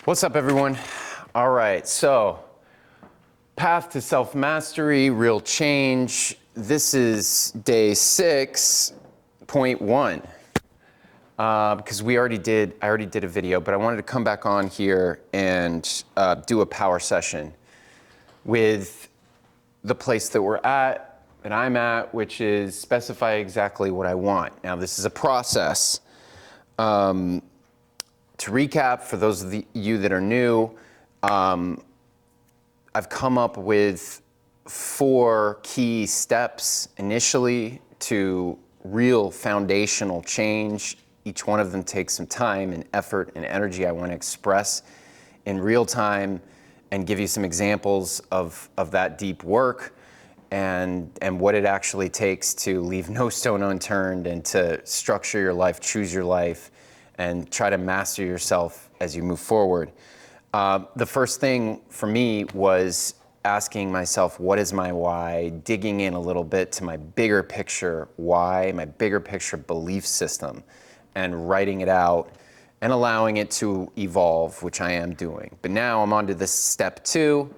What's up, everyone? All right, so path to self-mastery, real change. This is day 6.1 because I already did a video, but I wanted to come back on here and do a power session with the place that we're at, that I'm at, which is specify exactly what I want. Now, this is a process. To recap, for those of you that are new, I've come up with 4 key steps initially to real foundational change. Each one of them takes some time and effort and energy. I want to express in real time and give you some examples of that deep work and what it actually takes to leave no stone unturned and to structure your life, choose your life, and try to master yourself as you move forward. The first thing for me was asking myself, what is my why? Digging in a little bit to my bigger picture why, my bigger picture belief system, and writing it out and allowing it to evolve, which I am doing. But now I'm on to this step 2,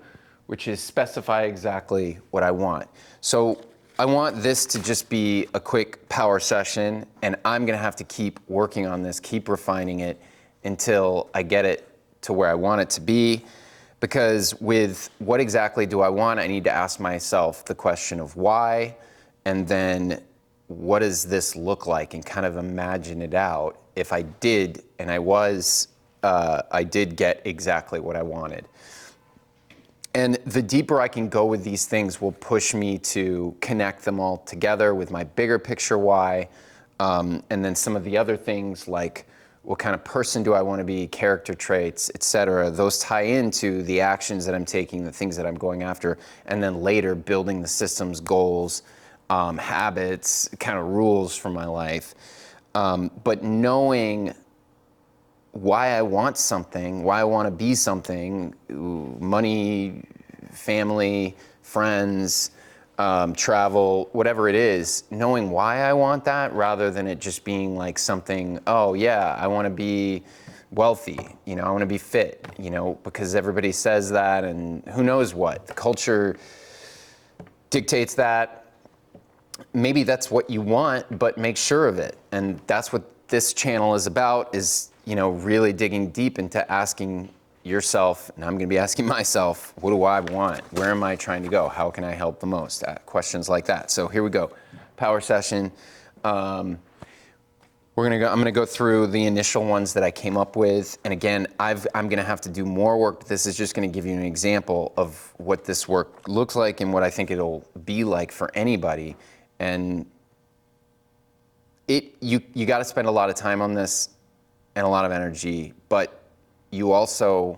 which is specify exactly what I want. So I want this to just be a quick power session, and I'm gonna have to keep working on this, keep refining it until I get it to where I want it to be. Because with what exactly do I want, I need to ask myself the question of why, and then what does this look like, and kind of imagine it out if I did, and I did get exactly what I wanted. And the deeper I can go with these things will push me to connect them all together with my bigger picture why, and then some of the other things like what kind of person do I want to be, character traits, etc. Those tie into the actions that I'm taking, the things that I'm going after, and then later building the systems, goals, habits, kind of rules for my life. But knowing why I want something, why I want to be something, money, family, friends, travel, whatever it is, knowing why I want that rather than it just being like something, oh yeah, I want to be wealthy, I want to be fit, because everybody says that and who knows what. The culture dictates that. Maybe that's what you want, but make sure of it. And that's what this channel is about, is really digging deep into asking yourself, and I'm going to be asking myself, what do I want? Where am I trying to go? How can I help the most? Questions like that. So here we go. Power session. I'm going to go through the initial ones that I came up with. And again, I'm going to have to do more work, but this is just going to give you an example of what this work looks like and what I think it'll be like for anybody. And you got to spend a lot of time on this and a lot of energy, but you also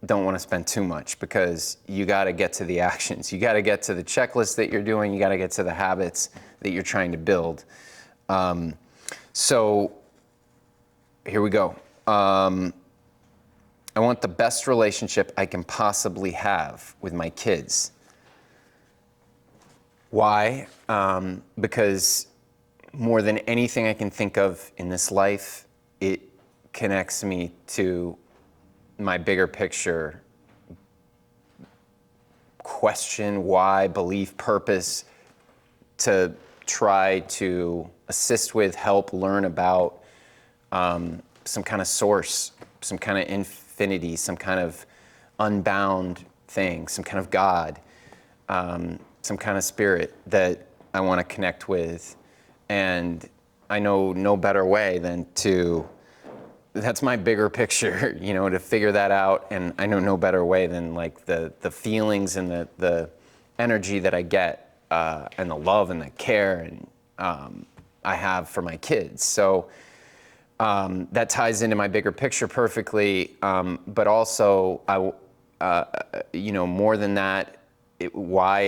don't want to spend too much because you got to get to the actions. You got to get to the checklist that you're doing. You got to get to the habits that you're trying to build. So here we go. I want the best relationship I can possibly have with my kids. Why? Because more than anything I can think of in this life, it connects me to my bigger picture question, why, belief, purpose, to try to assist with, help, learn about some kind of source, some kind of infinity, some kind of unbound thing, some kind of God, some kind of spirit that I want to connect with. And I know no better way than that's my bigger picture, to figure that out. And I know no better way than like the feelings and the energy that I get, and the love and the care and I have for my kids. So that ties into my bigger picture perfectly. But also, more than that, I want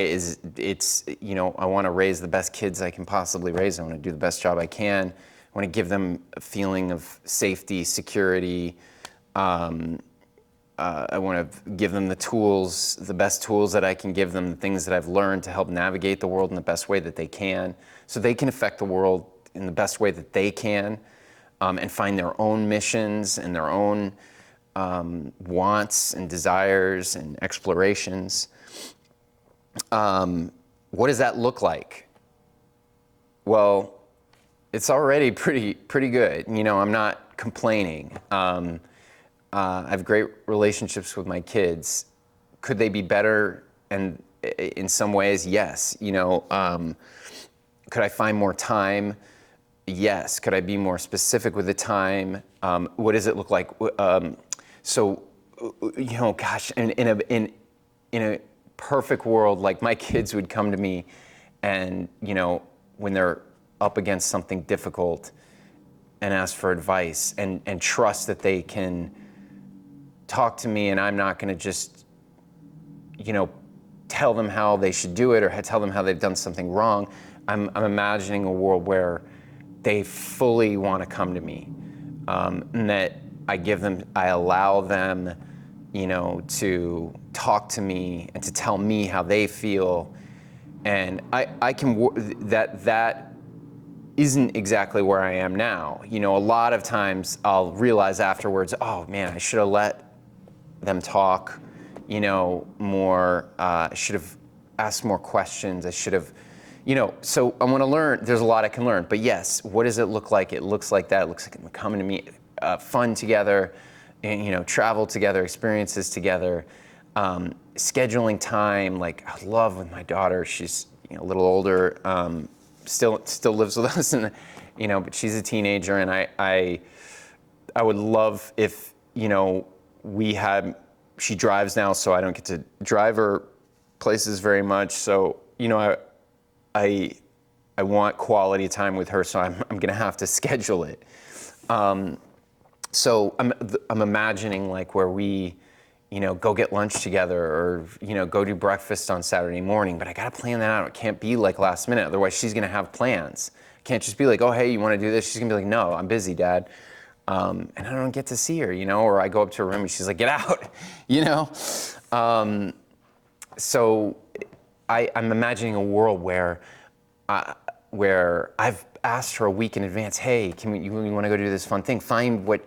to raise the best kids I can possibly raise. I want to do the best job I can. I want to give them a feeling of safety, security. I want to give them the tools, the best tools that I can give them, the things that I've learned to help navigate the world in the best way that they can, so they can affect the world in the best way that they can, and find their own missions and their own wants and desires and explorations. What does that look like? Well, it's already pretty good. You know, I'm not complaining. I have great relationships with my kids. Could they be better? And in some ways, yes. You know, could I find more time? Yes. Could I be more specific with the time? What does it look like? So, you know, gosh, in a perfect world, like my kids would come to me, and you know, when they're up against something difficult, and ask for advice, and trust that they can talk to me, and I'm not going to just, you know, tell them how they should do it or tell them how they've done something wrong. I'm imagining a world where they fully want to come to me, and that I allow them, you know, to talk to me and to tell me how they feel, and I can that isn't exactly where I am now. You know, a lot of times I'll realize afterwards, oh man, I should have let them talk, you know, more. I should have asked more questions. I should have, you know, so I want to learn. There's a lot I can learn. But yes, what does it look like? It looks like that. It looks like coming to me, fun together, and, you know, travel together, experiences together, scheduling time. Like I love with my daughter. She's, you know, a little older, still lives with us, and you know, but she's a teenager, and I would love if, you know, she drives now, so I don't get to drive her places very much. So, you know, I want quality time with her, so I'm going to have to schedule it. So I'm imagining like where we, you know, go get lunch together, or, you know, go do breakfast on Saturday morning, but I got to plan that out. It can't be like last minute. Otherwise she's going to have plans. I can't just be like, oh, hey, you want to do this? She's going to be like, no, I'm busy, Dad. And I don't get to see her, you know, or I go up to her room and she's like, get out, you know? So I'm imagining a world where I've asked her a week in advance, hey, you want to go do this fun thing? Find what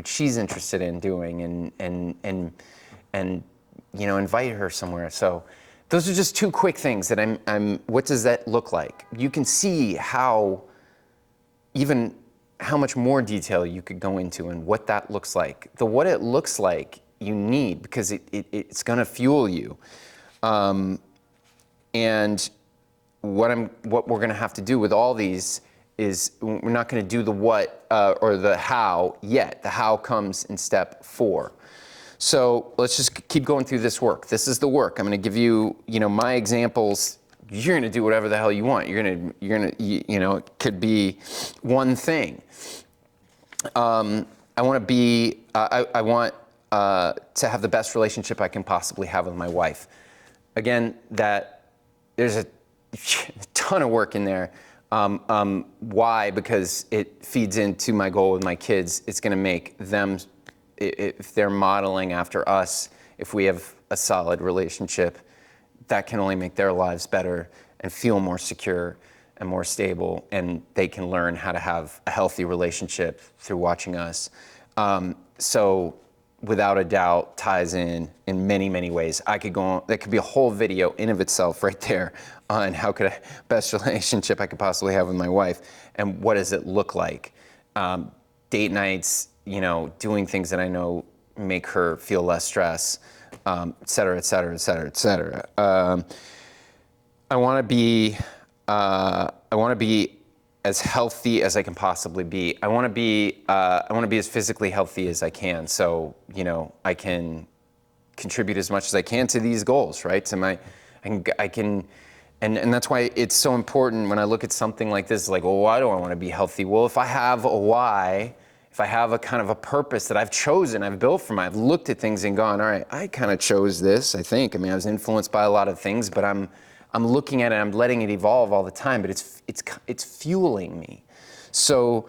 she's interested in doing, and you know, invite her somewhere. So those are just two quick things that what does that look like? You can see how much more detail you could go into and what that looks like. What it looks like you need, because it's going to fuel you. And what we're going to have to do with all these is we're not going to do the what or the how yet. The how comes in step 4. So let's just keep going through this work. This is the work. I'm going to give you, you know, my examples. You're going to do whatever the hell you want. You're going to, you know, it could be one thing. I want to be, I want to have the best relationship I can possibly have with my wife. Again, there's a ton of work in there. Why? Because it feeds into my goal with my kids. It's going to make them, if they're modeling after us, if we have a solid relationship, that can only make their lives better and feel more secure and more stable, and they can learn how to have a healthy relationship through watching us. So without a doubt ties in many, many ways. I could go on, that could be a whole video in of itself right there on how could best relationship I could possibly have with my wife, and what does it look like? Date nights, you know, doing things that I know make her feel less stress, et cetera, et cetera, et cetera, et cetera. I want to be as healthy as I can possibly be. I want to be as physically healthy as I can. So, you know, I can contribute as much as I can to these goals, right? To I can, and that's why it's so important when I look at something like this, like, well, why do I want to be healthy? Well, if I have a why, if I have a kind of a purpose that I've chosen, I've built for I've looked at things and gone, all right, I kind of chose this, I think. I mean, I was influenced by a lot of things, but I'm looking at it, I'm letting it evolve all the time, but it's fueling me. So,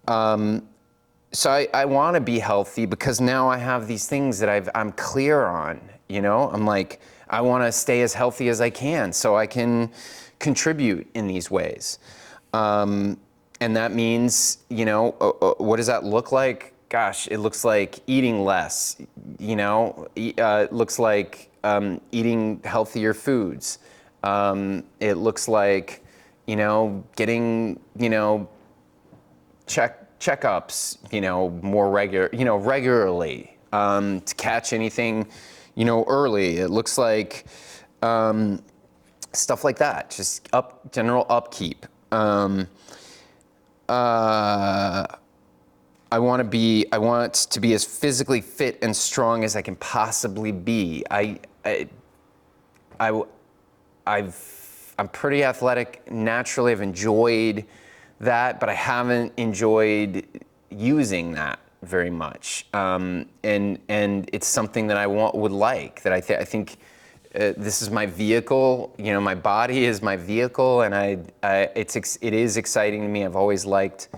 I want to be healthy because now I have these things that I'm clear on, you know? I'm like, I want to stay as healthy as I can so I can contribute in these ways. And that means, you know, what does that look like? gosh, it looks like eating less, it looks like eating healthier foods. It looks like, getting, checkups, more regularly, to catch anything, early. It looks like stuff like that, just general upkeep. I want to be as physically fit and strong as I can possibly be. I'm pretty athletic naturally. I've enjoyed that, but I haven't enjoyed using that very much. And it's something that I would like. That I think this is my vehicle. My body is my vehicle, and it is exciting to me. I've always liked,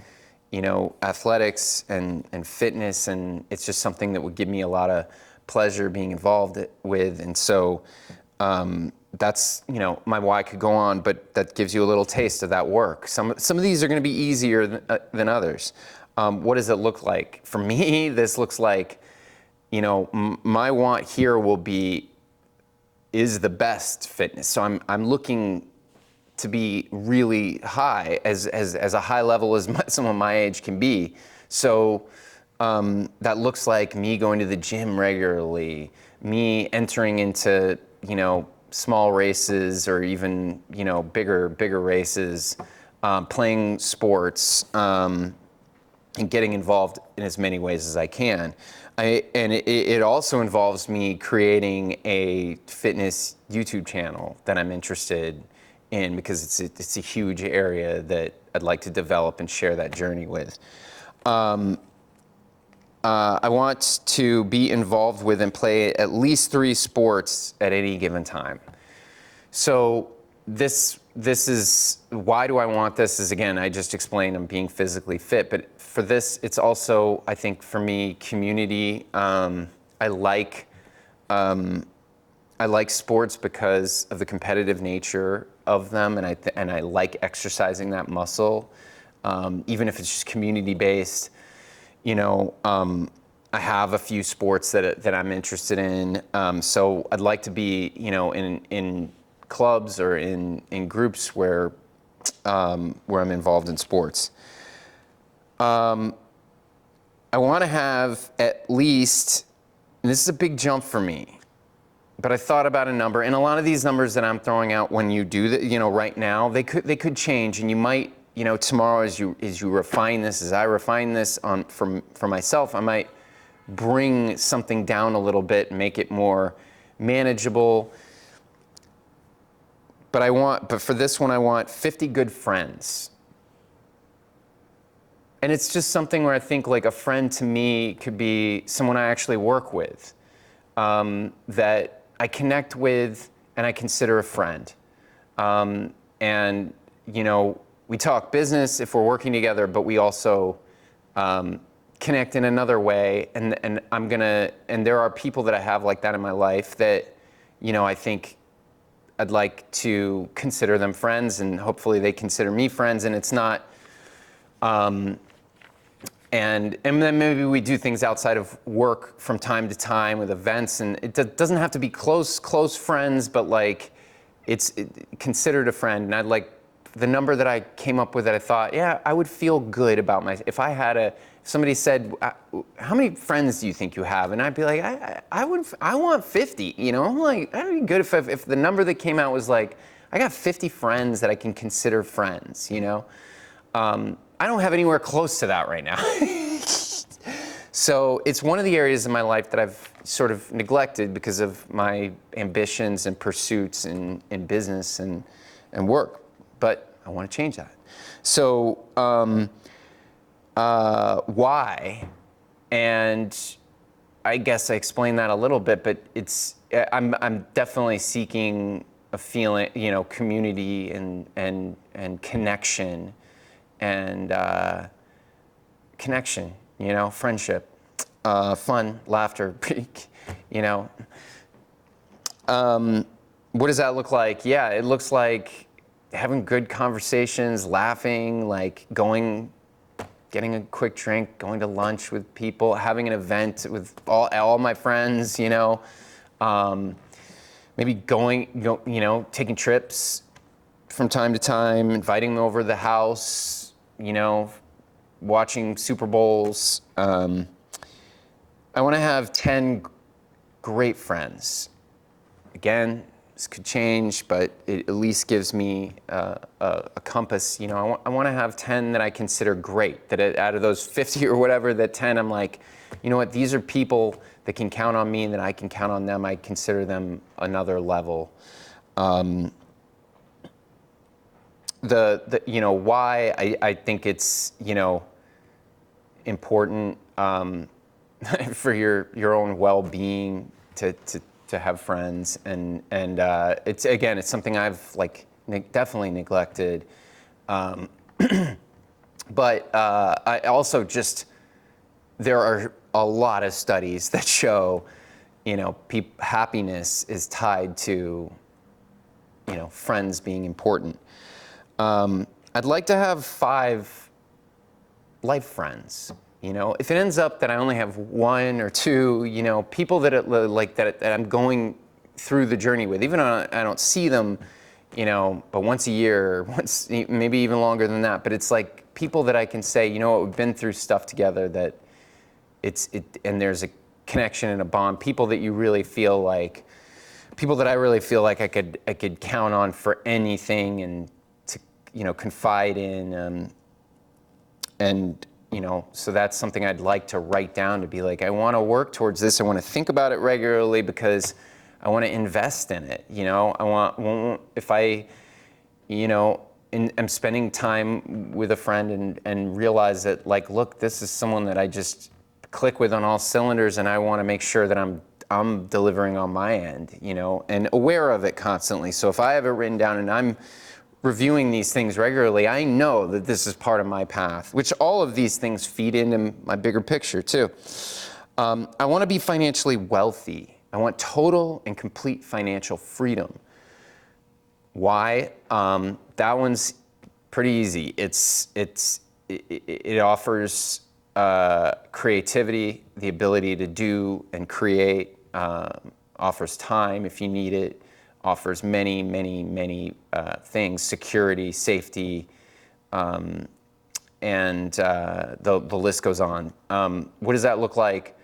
athletics and fitness, and it's just something that would give me a lot of pleasure being involved with. And so that's, my why could go on, but that gives you a little taste of that work. Some of these are going to be easier than others. What does it look like? For me, this looks like, my want here is the best fitness. So I'm looking to be really high, as a high level as someone my age can be. So that looks like me going to the gym regularly, me entering into, small races or even, bigger races, playing sports, and getting involved in as many ways as I can. It also involves me creating a fitness YouTube channel that I'm interested in, because it's a huge area that I'd like to develop and share that journey with. I want to be involved with and play at least 3 sports at any given time. So this is, why do I want this? Is, again, I just explained I'm being physically fit, but for this, it's also, I think, for me, community. I like sports because of the competitive nature of them, and I like exercising that muscle, even if it's just community based. I have a few sports that I'm interested in, so I'd like to be, in clubs or in groups where I'm involved in sports. I want to have at least, and this is a big jump for me, but I thought about a number, and a lot of these numbers that I'm throwing out when you do that, right now, they could change, and you might, tomorrow as you refine this, as I refine this for myself, I might bring something down a little bit and make it more manageable. But for this one, I want 50 good friends. And it's just something where I think, like, a friend to me could be someone I actually work with, that I connect with and I consider a friend. And, we talk business if we're working together, but we also connect in another way. And there are people that I have like that in my life that, I think I'd like to consider them friends, and hopefully they consider me friends. And it's not, and then maybe we do things outside of work from time to time with events, and it doesn't have to be close friends, but like it's considered a friend. And I'd like the number that I came up with that I thought, yeah, I would feel good about if somebody said, how many friends do you think you have? And I'd be like, I want 50, I'm like, that'd be good if the number that came out was like, I got 50 friends that I can consider friends, I don't have anywhere close to that right now. So it's one of the areas in my life that I've sort of neglected because of my ambitions and pursuits in business and work. But I want to change that. So why? And I guess I explained that a little bit, but I'm definitely seeking a feeling, community and connection. And connection, friendship, fun, laughter, what does that look like? Yeah, it looks like having good conversations, laughing, like getting getting a quick drink, going to lunch with people, having an event with all my friends, you know. Maybe taking trips from time to time, inviting them over to the house, you know, watching Super Bowls. I want to have 10 great friends. Again, this could change, but it at least gives me a compass. You know, I want to have 10 that I consider great. That out of those 50 or whatever, that 10, I'm like, you know what? These are people that can count on me, and that I can count on them. I consider them another level. You know, why I think it's, you know, important for your own well-being to have friends, and it's something I've like definitely neglected, but I also just, there are a lot of studies that show, you know, happiness is tied to, you know, friends being important. I'd like to have 5 life friends. You know, if it ends up that I only have 1 or 2, you know, people that I'm going through the journey with, even though I don't see them, you know, but once a year, once, maybe even longer than that. But it's like people that I can say, you know what, we've been through stuff together, that and there's a connection and a bond. People that I really feel like I could count on for anything, and to, you know, confide in, and you know, so that's something I'd like to write down, to be like, I want to work towards this. I want to think about it regularly, because I want to invest in it. You know, if I, you know, am spending time with a friend and realize that, like, look, this is someone that I just click with on all cylinders, and I want to make sure that I'm delivering on my end, you know, and aware of it constantly. So if I have it written down and I'm reviewing these things regularly, I know that this is part of my path, which all of these things feed into my bigger picture too. I want to be financially wealthy. I want total and complete financial freedom. Why? That one's pretty easy. It offers creativity, the ability to do and create, offers time if you need it, offers many, many, many things, security, safety, and the list goes on. What does that look like?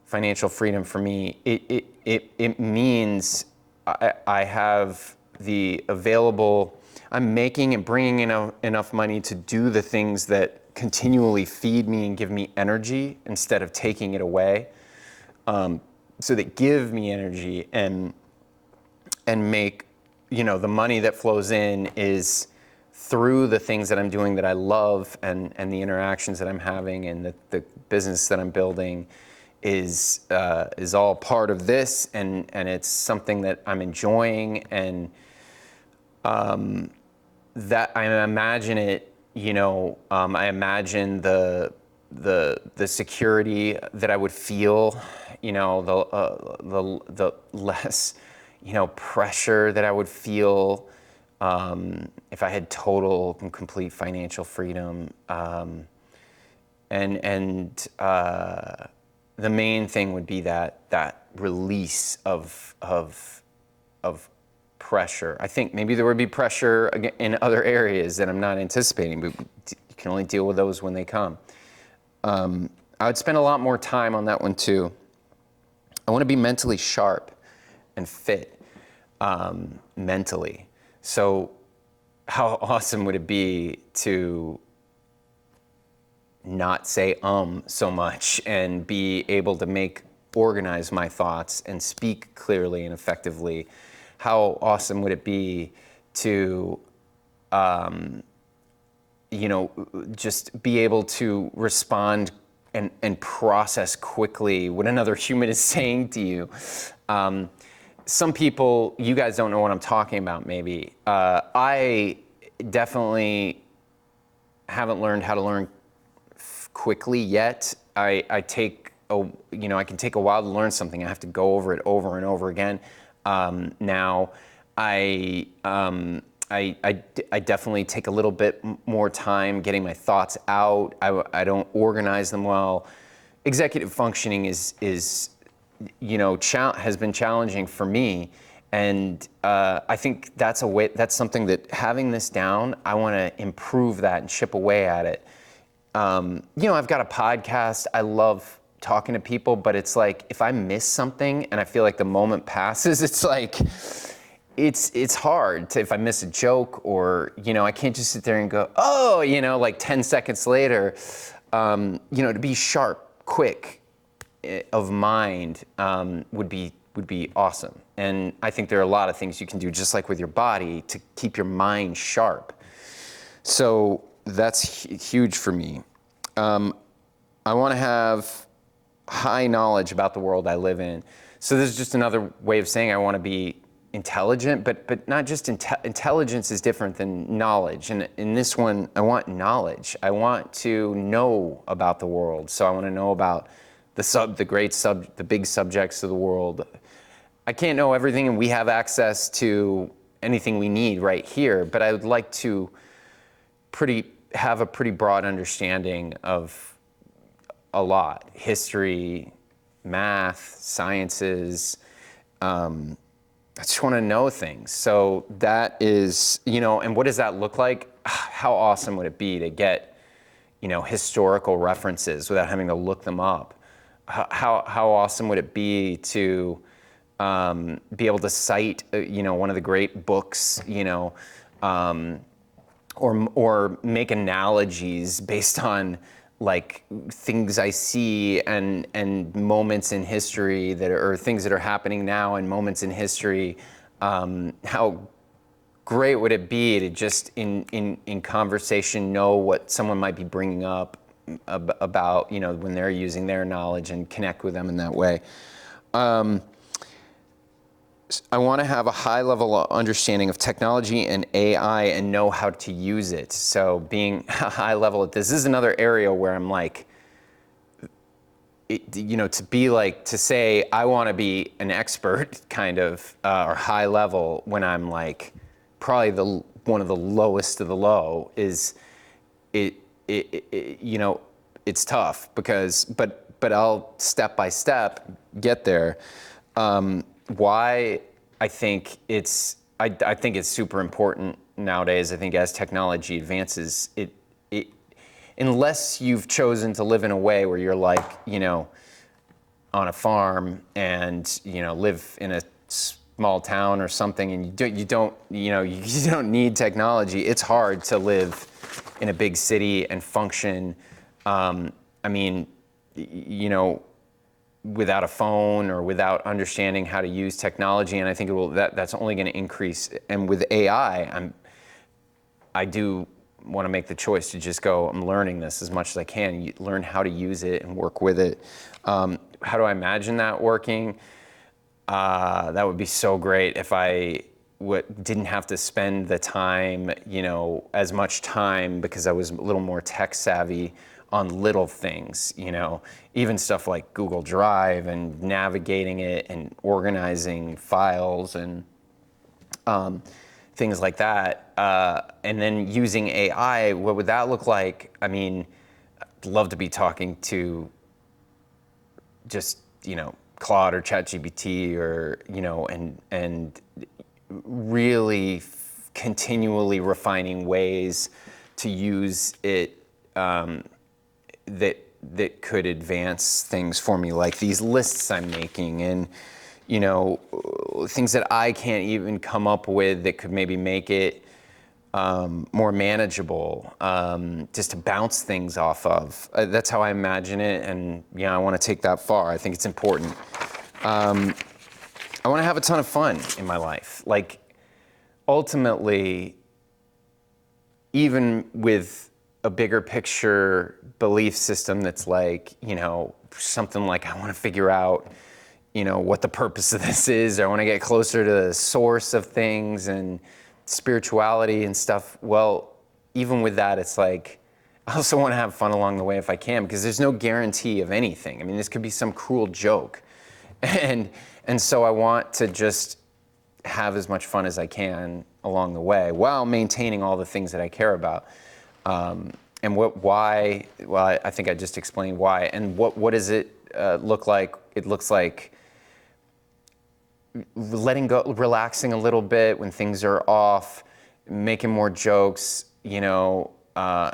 Financial freedom for me, it means I have the available, I'm making and bringing enough money to do the things that continually feed me and give me energy, instead of taking it away. So that give me energy, and make, you know, the money that flows in is through the things that I'm doing that I love, and the interactions that I'm having, and the business that I'm building is all part of this, and it's something that I'm enjoying, and that I imagine it, you know, I imagine the security that I would feel, you know, the less, you know, pressure that I would feel if I had total and complete financial freedom, and the main thing would be that release of pressure. I think maybe there would be pressure in other areas that I'm not anticipating, but you can only deal with those when they come. I would spend a lot more time on that one too. I want to be mentally sharp and fit, mentally. So how awesome would it be to not say so much, and be able to organize my thoughts and speak clearly and effectively? How awesome would it be to, you know, just be able to respond and process quickly what another human is saying to you? Some people, you guys don't know what I'm talking about maybe. I definitely haven't learned how to learn quickly yet. I can take a while to learn something. I have to go over it over and over again. Now, I I definitely take a little bit more time getting my thoughts out. I don't organize them well. Executive functioning is has been challenging for me, and I think that's something that, having this down, I want to improve that and chip away at it. I've got a podcast. I love talking to people, but it's like, if I miss something and I feel like the moment passes, it's like, it's hard if I miss a joke, or, I can't just sit there and go, oh, like 10 seconds later, to be sharp, quick of mind would be awesome. And I think there are a lot of things you can do, just like with your body, to keep your mind sharp. So that's huge for me. I want to have high knowledge about the world I live in. So this is just another way of saying I want to be intelligent, but not just intelligence is different than knowledge. And in this one, I want knowledge. I want to know about the world. So I want to know about the big subjects of the world. I can't know everything, and we have access to anything we need right here, but I would like to have a pretty broad understanding of a lot: history, math, sciences. I just want to know things. So that is, and what does that look like? How awesome would it be to get, historical references without having to look them up? How awesome would it be to be able to cite, one of the great books, or make analogies based on like things I see and moments in history or things that are happening now and moments in history. How great would it be to just in conversation know what someone might be bringing up about, when they're using their knowledge, and connect with them in that way. I want to have a high level understanding of technology and AI and know how to use it. So being a high level at this is another area where I'm like, to say I want to be an expert kind of, or high level, when I'm like probably one of the lowest of the low, is it's tough but I'll step by step get there. Why I think it's super important nowadays. I think as technology advances, it unless you've chosen to live in a way where you're like, on a farm and, live in a small town or something, and you don't need technology. It's hard to live in a big city and function. Without a phone or without understanding how to use technology, and I think that's only going to increase. And with AI, I do want to make the choice to just go, I'm learning this as much as I can, learn how to use it and work with it. How do I imagine that working? That would be so great if I didn't have to spend the time, as much time, because I was a little more tech savvy on little things, even stuff like Google Drive and navigating it and organizing files and things like that. And then using AI, what would that look like? I'd love to be talking to just, Claude or ChatGPT, or, and really continually refining ways to use it that could advance things for me, like these lists I'm making, and things that I can't even come up with that could maybe make it more manageable, just to bounce things off of. That's how I imagine it, and I want to take that far. I think it's important. I want to have a ton of fun in my life. Like, ultimately, even with a bigger picture belief system that's like, something like, I want to figure out, what the purpose of this is, or I want to get closer to the source of things and spirituality and stuff. Well, even with that, it's like, I also want to have fun along the way if I can, because there's no guarantee of anything. This could be some cruel joke. And so I want to just have as much fun as I can along the way while maintaining all the things that I care about. And why? Well, I think I just explained why. And what does it look like? It looks like letting go, relaxing a little bit when things are off, making more jokes,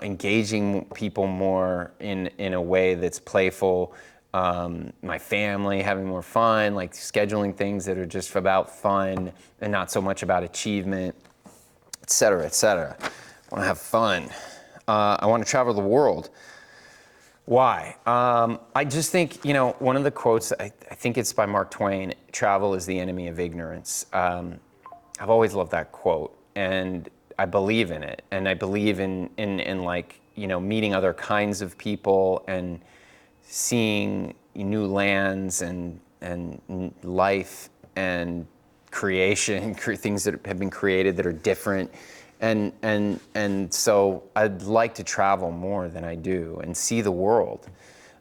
engaging people more in a way that's playful. My family, having more fun, like scheduling things that are just about fun and not so much about achievement, et cetera, et cetera. I want to have fun. I want to travel the world. Why? I just think, one of the quotes, I think it's by Mark Twain, travel is the enemy of ignorance. I've always loved that quote, and I believe in it. And I believe in like, meeting other kinds of people and seeing new lands and life and creation, things that have been created that are different. And so I'd like to travel more than I do and see the world.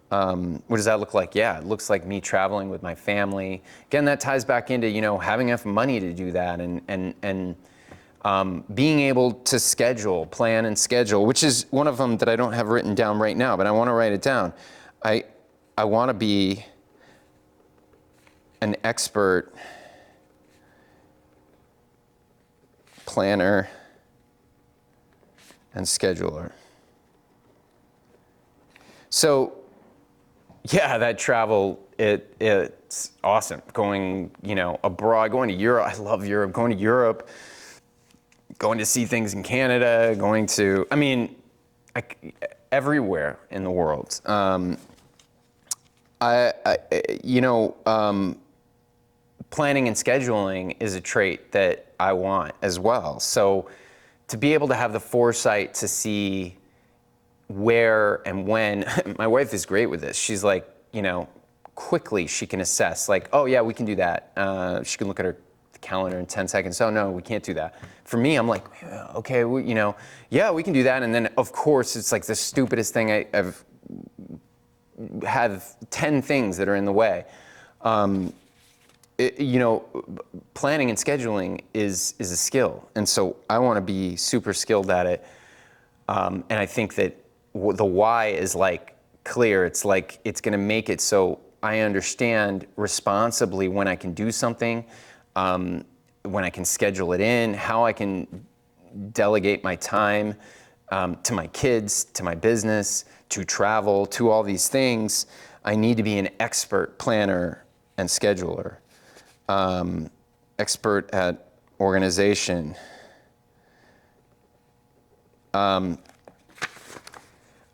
What does that look like? Yeah, it looks like me traveling with my family. Again, that ties back into, having enough money to do that and being able to plan and schedule, which is one of them that I don't have written down right now, but I want to write it down. I want to be an expert planner and scheduler. So, yeah, that travel, it's awesome. Going, abroad, going to Europe. I love Europe. Going to Europe, going to see things in Canada, everywhere in the world. Planning and scheduling is a trait that I want as well. So to be able to have the foresight to see where and when, my wife is great with this. She's like, quickly she can assess, like, oh yeah, we can do that. She can look at her calendar in 10 seconds. Oh no, we can't do that. For me, I'm like, okay, yeah, we can do that. And then of course it's like the stupidest thing I've have 10 things that are in the way. Planning and scheduling is a skill. And so I want to be super skilled at it. And I think that the why is like clear. It's like, it's going to make it so I understand responsibly when I can do something, when I can schedule it in, how I can delegate my time to my kids, to my business, to travel, to all these things. I need to be an expert planner and scheduler, expert at organization. I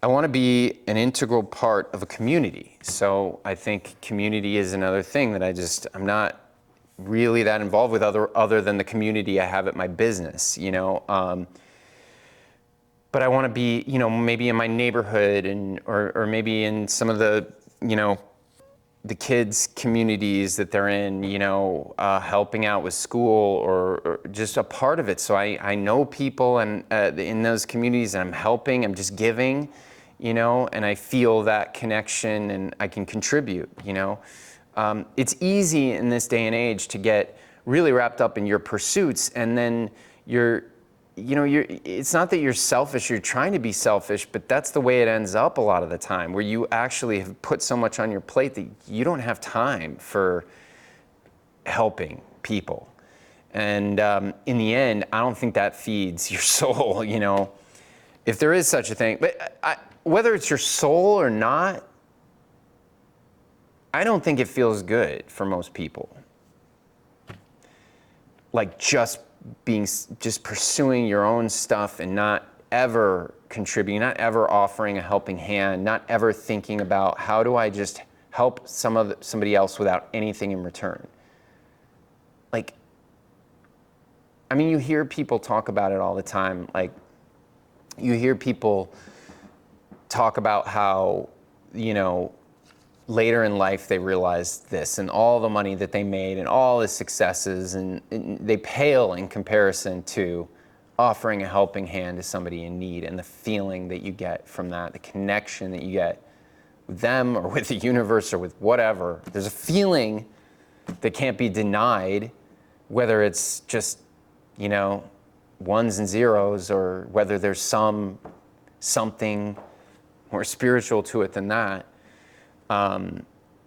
want to be an integral part of a community. So I think community is another thing that I'm not really that involved with other than the community I have at my business, but I want to be, maybe in my neighborhood or maybe in some of the, the kids' communities that they're in, helping out with school or just a part of it. So I know people and in those communities, and I'm helping, I'm just giving, and I feel that connection and I can contribute, It's easy in this day and age to get really wrapped up in your pursuits, and then it's not that you're selfish, you're trying to be selfish, but that's the way it ends up a lot of the time, where you actually have put so much on your plate that you don't have time for helping people. And in the end, I don't think that feeds your soul, if there is such a thing. But whether it's your soul or not, I don't think it feels good for most people. Like just pursuing your own stuff and not ever contributing, not ever offering a helping hand, not ever thinking about how do I just help somebody else without anything in return. You hear people talk about it all the time. Like, you hear people talk about how, later in life they realized this, and all the money that they made and all the successes, and they pale in comparison to offering a helping hand to somebody in need, and the feeling that you get from that, the connection that you get with them or with the universe or with whatever. There's a feeling that can't be denied whether it's just, you know, ones and zeros, or whether there's something more spiritual to it than that,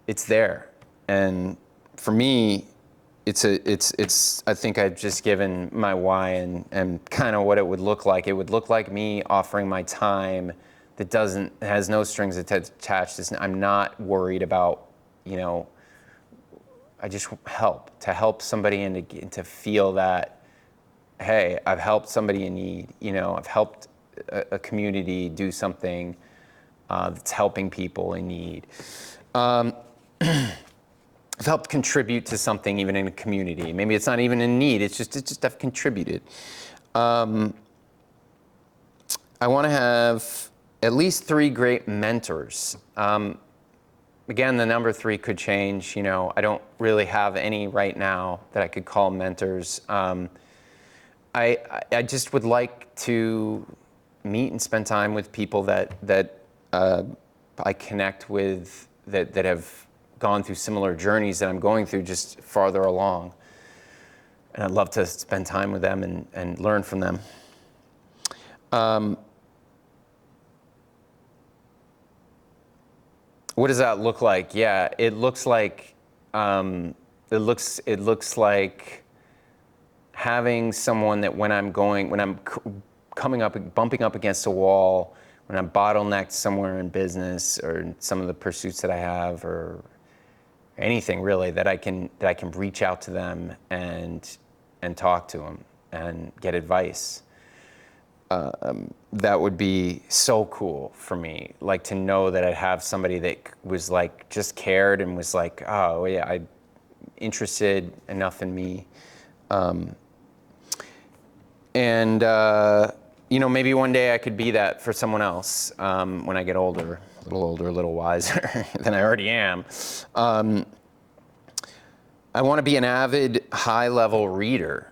it's there. And for me, it's I think I've just given my why and kind of what it would look like. It would look like me offering my time that has no strings attached. I'm not worried about, you know, I just to help somebody and to feel that, hey, I've helped somebody in need, you know, I've helped a community do something that's helping people in need. I've helped contribute to something even in a community. Maybe it's not even in need, it's just I've contributed. I want to have at least 3 great mentors. Again, the number 3 could change. You know, I don't really have any right now that I could call mentors. I just would like to meet and spend time with people that I connect with, that have gone through similar journeys that I'm going through, just farther along. And I'd love to spend time with them and learn from them. What does that look like? Yeah, it looks like it looks like having someone that when I'm bumping up against a wall, when I'm bottlenecked somewhere in business or some of the pursuits that I have, or anything really, that I can reach out to them and talk to them and get advice. That would be so cool for me, like to know that I'd have somebody that was like, just cared and was like, oh yeah, I'm interested enough in me. You know, maybe one day I could be that for someone else when I get older, a little wiser than I already am. I want to be an avid, high-level reader.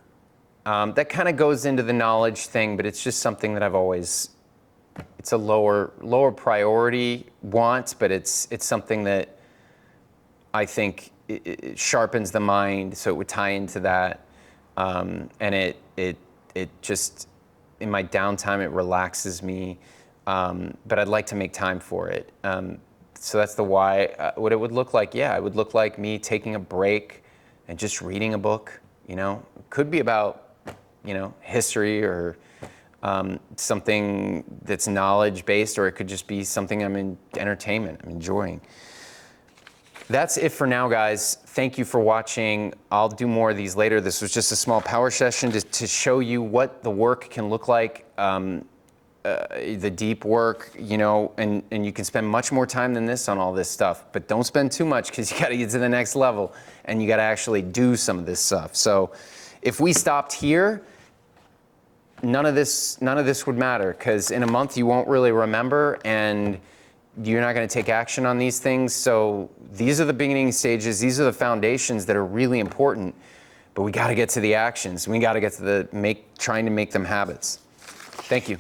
That kind of goes into the knowledge thing, but it's just something that I've always, it's a lower priority want, but it's something that I think it sharpens the mind, so it would tie into that. And it just, in my downtime, it relaxes me, but I'd like to make time for it. So that's the why. What it would look like, yeah, it would look like me taking a break and just reading a book, you know. It could be about, you know, history or something that's knowledge-based, or it could just be something entertainment, I'm enjoying. That's it for now, guys. Thank you for watching. I'll do more of these later. This was just a small power session to show you what the work can look like, the deep work, you know, and you can spend much more time than this on all this stuff, but don't spend too much, because you got to get to the next level and you got to actually do some of this stuff. So if we stopped here, none of this would matter, because in a month you won't really remember and you're not going to take action on these things. So these are the beginning stages. These are the foundations that are really important, but we got to get to the actions. We got to get to trying to make them habits. Thank you.